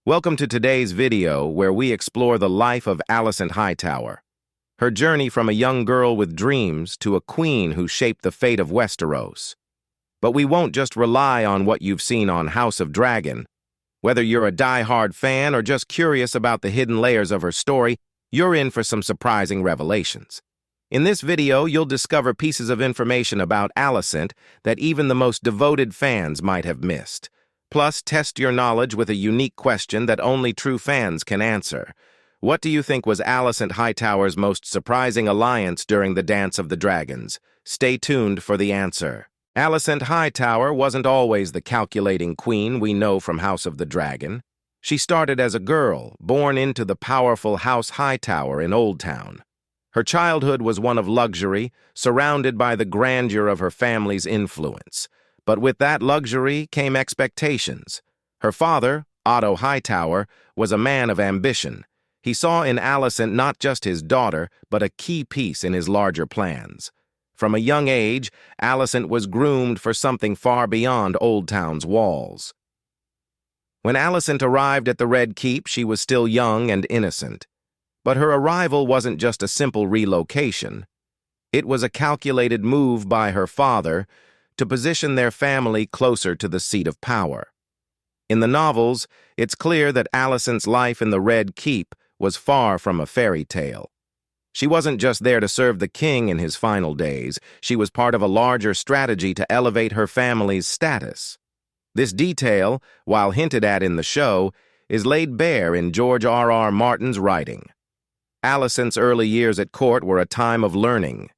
Welcome to today's video where we explore the life of Alicent Hightower, her journey from a young girl with dreams to a queen who shaped the fate of Westeros. But we won't just rely on what you've seen on House of Dragon. Whether you're a die-hard fan or just curious about the hidden layers of her story, you're in for some surprising revelations. In this video, you'll discover pieces of information about Alicent that even the most devoted fans might have missed. Plus, test your knowledge with a unique question that only true fans can answer. What do you think was Alicent Hightower's most surprising alliance during the Dance of the Dragons? Stay tuned for the answer. Alicent Hightower wasn't always the calculating queen we know from House of the Dragon. She started as a girl, born into the powerful House Hightower in Oldtown. Her childhood was one of luxury, surrounded by the grandeur of her family's influence. But with that luxury came expectations. Her father, Otto Hightower, was a man of ambition. He saw in Alicent not just his daughter, but a key piece in his larger plans. From a young age, Alicent was groomed for something far beyond Oldtown's walls. When Alicent arrived at the Red Keep, she was still young and innocent. But her arrival wasn't just a simple relocation. It was a calculated move by her father to position their family closer to the seat of power. In the novels, it's clear that Alicent's life in the Red Keep was far from a fairy tale. She wasn't just there to serve the king in his final days, she was part of a larger strategy to elevate her family's status. This detail, while hinted at in the show, is laid bare in George R.R. Martin's writing. Alicent's early years at court were a time of learning.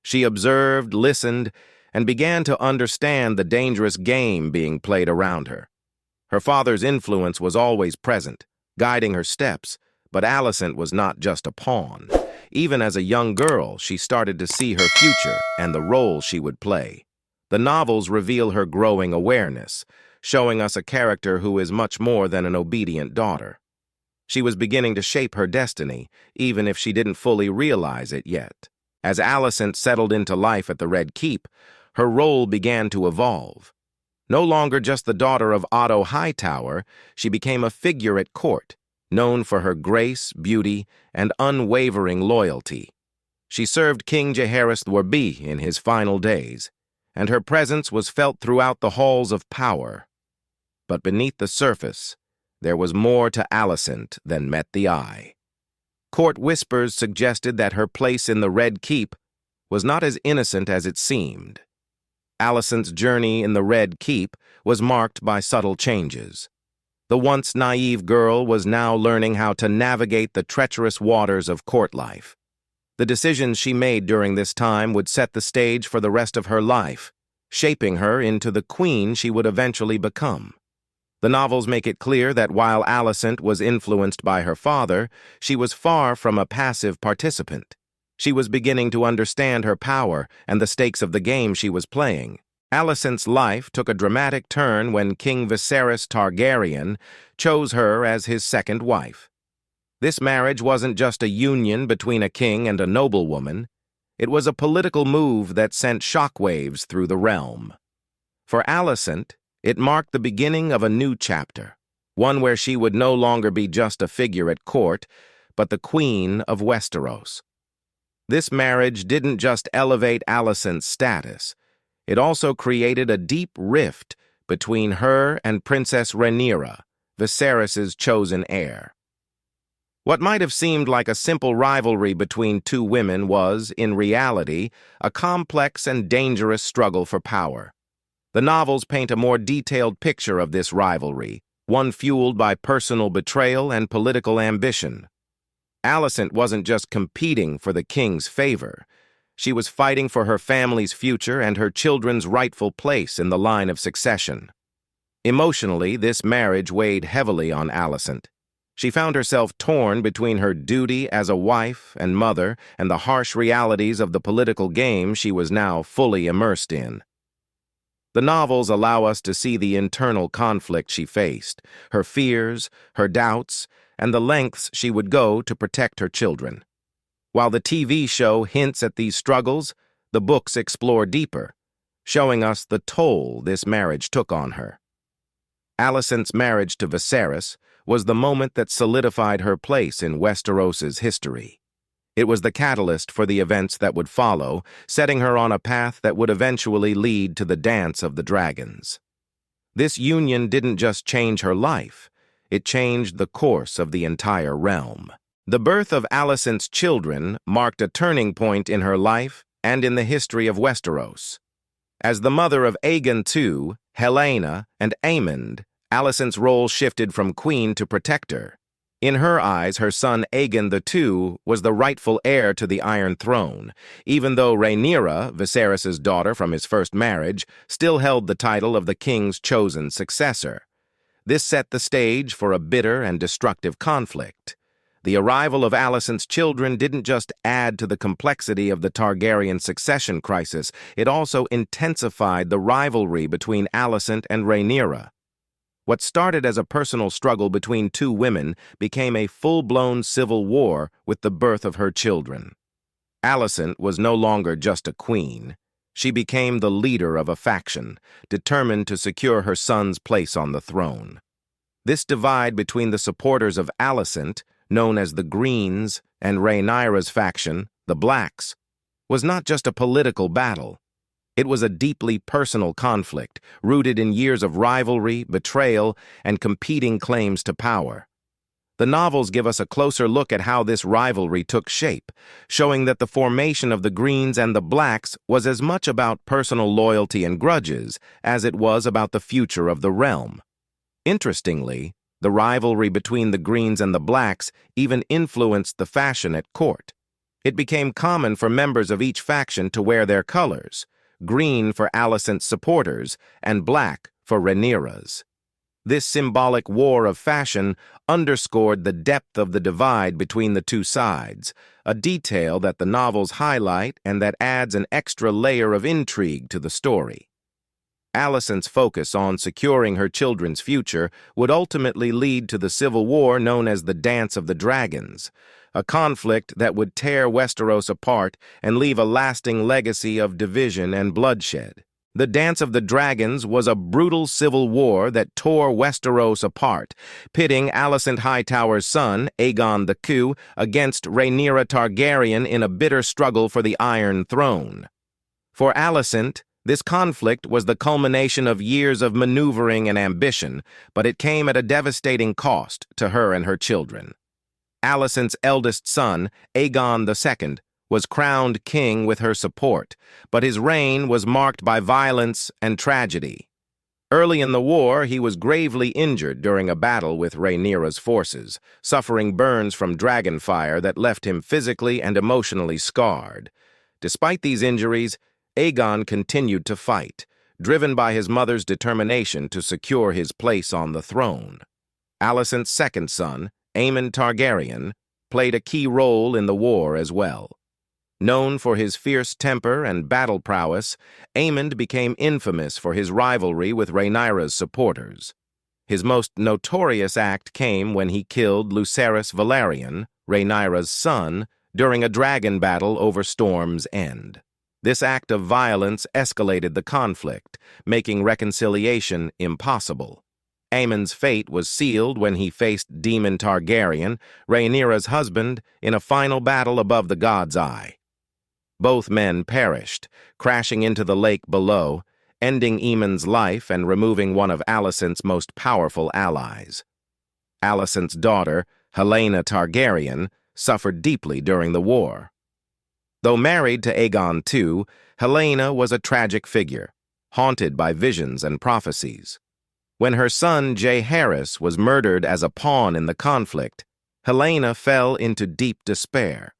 She observed, listened, and began to understand the dangerous game being played around her. Her father's influence was always present, guiding her steps, but Alicent was not just a pawn. Even as a young girl, she started to see her future and the role she would play. The novels reveal her growing awareness, showing us a character who is much more than an obedient daughter. She was beginning to shape her destiny, even if she didn't fully realize it yet. As Alicent settled into life at the Red Keep, her role began to evolve. No longer just the daughter of Otto Hightower, she became a figure at court, known for her grace, beauty, and unwavering loyalty. She served King Jaehaerys Thorby in his final days, and her presence was felt throughout the halls of power. But beneath the surface, there was more to Alicent than met the eye. Court whispers suggested that her place in the Red Keep was not as innocent as it seemed. Alicent's journey in the Red Keep was marked by subtle changes. The once naive girl was now learning how to navigate the treacherous waters of court life. The decisions she made during this time would set the stage for the rest of her life, shaping her into the queen she would eventually become. The novels make it clear that while Alicent was influenced by her father, she was far from a passive participant. She was beginning to understand her power and the stakes of the game she was playing. Alicent's life took a dramatic turn when King Viserys Targaryen chose her as his second wife. This marriage wasn't just a union between a king and a noblewoman. It was a political move that sent shockwaves through the realm. For Alicent, it marked the beginning of a new chapter, one where she would no longer be just a figure at court, but the Queen of Westeros. This marriage didn't just elevate Alicent's status, it also created a deep rift between her and Princess Rhaenyra, Viserys' chosen heir. What might have seemed like a simple rivalry between two women was, in reality, a complex and dangerous struggle for power. The novels paint a more detailed picture of this rivalry, one fueled by personal betrayal and political ambition. Alicent wasn't just competing for the king's favor. She was fighting for her family's future and her children's rightful place in the line of succession. Emotionally, this marriage weighed heavily on Alicent. She found herself torn between her duty as a wife and mother and the harsh realities of the political game she was now fully immersed in. The novels allow us to see the internal conflict she faced, her fears, her doubts, and the lengths she would go to protect her children. While the TV show hints at these struggles, the books explore deeper, showing us the toll this marriage took on her. Alicent's marriage to Viserys was the moment that solidified her place in Westeros's history. It was the catalyst for the events that would follow, setting her on a path that would eventually lead to the Dance of the Dragons. This union didn't just change her life, it changed the course of the entire realm. The birth of Alicent's children marked a turning point in her life and in the history of Westeros. As the mother of Aegon II, Helaena, and Aemond, Alicent's role shifted from queen to protector. In her eyes, her son Aegon II was the rightful heir to the Iron Throne, even though Rhaenyra, Viserys' daughter from his first marriage, still held the title of the king's chosen successor. This set the stage for a bitter and destructive conflict. The arrival of Alicent's children didn't just add to the complexity of the Targaryen succession crisis, it also intensified the rivalry between Alicent and Rhaenyra. What started as a personal struggle between two women became a full-blown civil war with the birth of her children. Alicent was no longer just a queen. She became the leader of a faction, determined to secure her son's place on the throne. This divide between the supporters of Alicent, known as the Greens, and Rhaenyra's faction, the Blacks, was not just a political battle. It was a deeply personal conflict, rooted in years of rivalry, betrayal, and competing claims to power. The novels give us a closer look at how this rivalry took shape, showing that the formation of the Greens and the Blacks was as much about personal loyalty and grudges as it was about the future of the realm. Interestingly, the rivalry between the Greens and the Blacks even influenced the fashion at court. It became common for members of each faction to wear their colors, green for Alicent's supporters, and black for Rhaenyra's. This symbolic war of fashion underscored the depth of the divide between the two sides, a detail that the novels highlight and that adds an extra layer of intrigue to the story. Alicent's focus on securing her children's future would ultimately lead to the civil war known as the Dance of the Dragons, a conflict that would tear Westeros apart and leave a lasting legacy of division and bloodshed. The Dance of the Dragons was a brutal civil war that tore Westeros apart, pitting Alicent Hightower's son, Aegon II, against Rhaenyra Targaryen in a bitter struggle for the Iron Throne. For Alicent, this conflict was the culmination of years of maneuvering and ambition, but it came at a devastating cost to her and her children. Alicent's eldest son, Aegon II, was crowned king with her support, but his reign was marked by violence and tragedy. Early in the war, he was gravely injured during a battle with Rhaenyra's forces, suffering burns from dragonfire that left him physically and emotionally scarred. Despite these injuries, Aegon continued to fight, driven by his mother's determination to secure his place on the throne. Alicent's second son, Aemond Targaryen, played a key role in the war as well. Known for his fierce temper and battle prowess, Aemond became infamous for his rivalry with Rhaenyra's supporters. His most notorious act came when he killed Lucerys Velaryon, Rhaenyra's son, during a dragon battle over Storm's End. This act of violence escalated the conflict, making reconciliation impossible. Aemond's fate was sealed when he faced Daemon Targaryen, Rhaenyra's husband, in a final battle above the God's Eye. Both men perished, crashing into the lake below, ending Aemond's life and removing one of Alicent's most powerful allies. Alicent's daughter, Helaena Targaryen, suffered deeply during the war. Though married to Aegon II, Helaena was a tragic figure, haunted by visions and prophecies. When her son Jaehaerys was murdered as a pawn in the conflict, Helaena fell into deep despair.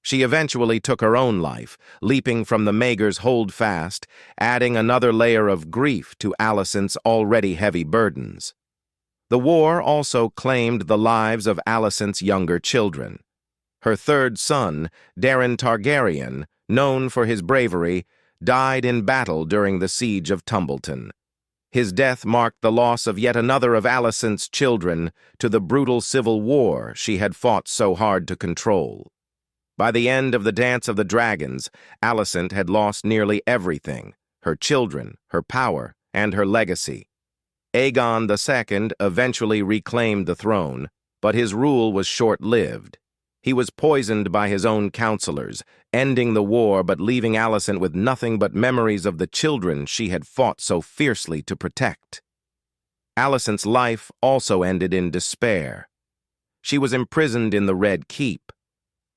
She eventually took her own life, leaping from the Maegor's holdfast, adding another layer of grief to Alicent's already heavy burdens. The war also claimed the lives of Alicent's younger children. Her third son, Daemon Targaryen, known for his bravery, died in battle during the siege of Tumbleton. His death marked the loss of yet another of Alicent's children to the brutal civil war she had fought so hard to control. By the end of the Dance of the Dragons, Alicent had lost nearly everything: her children, her power, and her legacy. Aegon II eventually reclaimed the throne, but his rule was short-lived. He was poisoned by his own counselors, ending the war but leaving Alicent with nothing but memories of the children she had fought so fiercely to protect. Alicent's life also ended in despair. She was imprisoned in the Red Keep.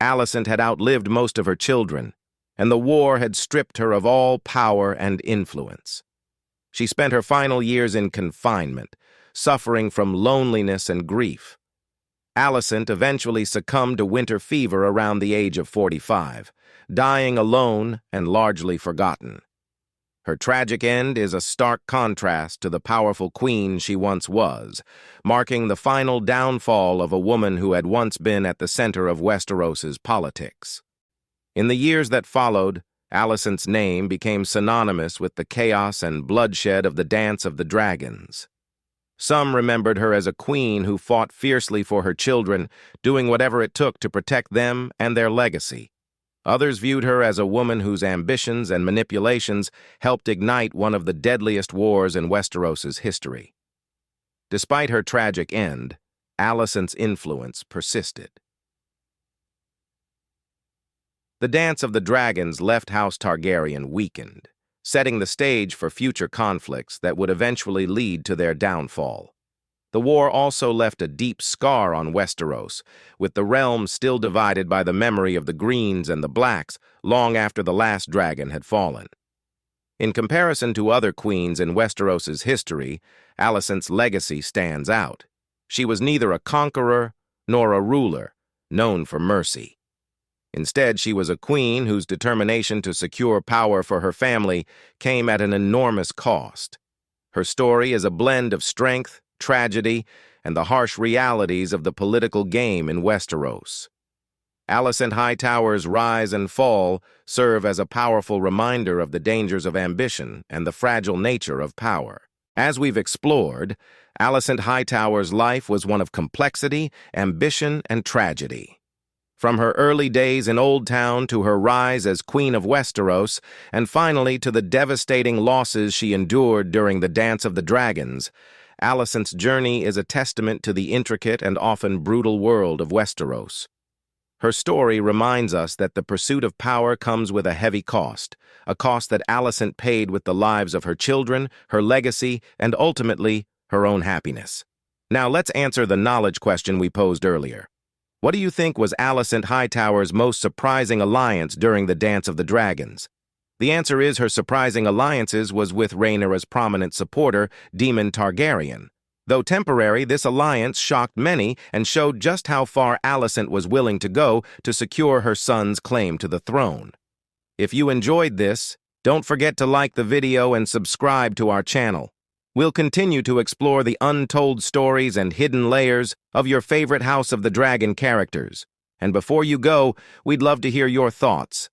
Alicent had outlived most of her children, and the war had stripped her of all power and influence. She spent her final years in confinement, suffering from loneliness and grief. Alicent eventually succumbed to winter fever around the age of 45, dying alone and largely forgotten. Her tragic end is a stark contrast to the powerful queen she once was, marking the final downfall of a woman who had once been at the center of Westeros's politics. In the years that followed, Alicent's name became synonymous with the chaos and bloodshed of the Dance of the Dragons. Some remembered her as a queen who fought fiercely for her children, doing whatever it took to protect them and their legacy. Others viewed her as a woman whose ambitions and manipulations helped ignite one of the deadliest wars in Westeros's history. Despite her tragic end, Alicent's influence persisted. The Dance of the Dragons left House Targaryen weakened, setting the stage for future conflicts that would eventually lead to their downfall. The war also left a deep scar on Westeros, with the realm still divided by the memory of the Greens and the Blacks long after the last dragon had fallen. In comparison to other queens in Westeros's history, Alicent's legacy stands out. She was neither a conqueror nor a ruler, known for mercy. Instead, she was a queen whose determination to secure power for her family came at an enormous cost. Her story is a blend of strength, tragedy, and the harsh realities of the political game in Westeros. Alicent Hightower's rise and fall serve as a powerful reminder of the dangers of ambition and the fragile nature of power. As we've explored, Alicent Hightower's life was one of complexity, ambition, and tragedy. From her early days in Oldtown to her rise as Queen of Westeros, and finally to the devastating losses she endured during the Dance of the Dragons, Alicent's journey is a testament to the intricate and often brutal world of Westeros. Her story reminds us that the pursuit of power comes with a heavy cost, a cost that Alicent paid with the lives of her children, her legacy, and ultimately, her own happiness. Now let's answer the knowledge question we posed earlier. What do you think was Alicent Hightower's most surprising alliance during the Dance of the Dragons? The answer is her surprising alliances was with Rhaenyra's prominent supporter, Daemon Targaryen. Though temporary, this alliance shocked many and showed just how far Alicent was willing to go to secure her son's claim to the throne. If you enjoyed this, don't forget to like the video and subscribe to our channel. We'll continue to explore the untold stories and hidden layers of your favorite House of the Dragon characters. And before you go, we'd love to hear your thoughts.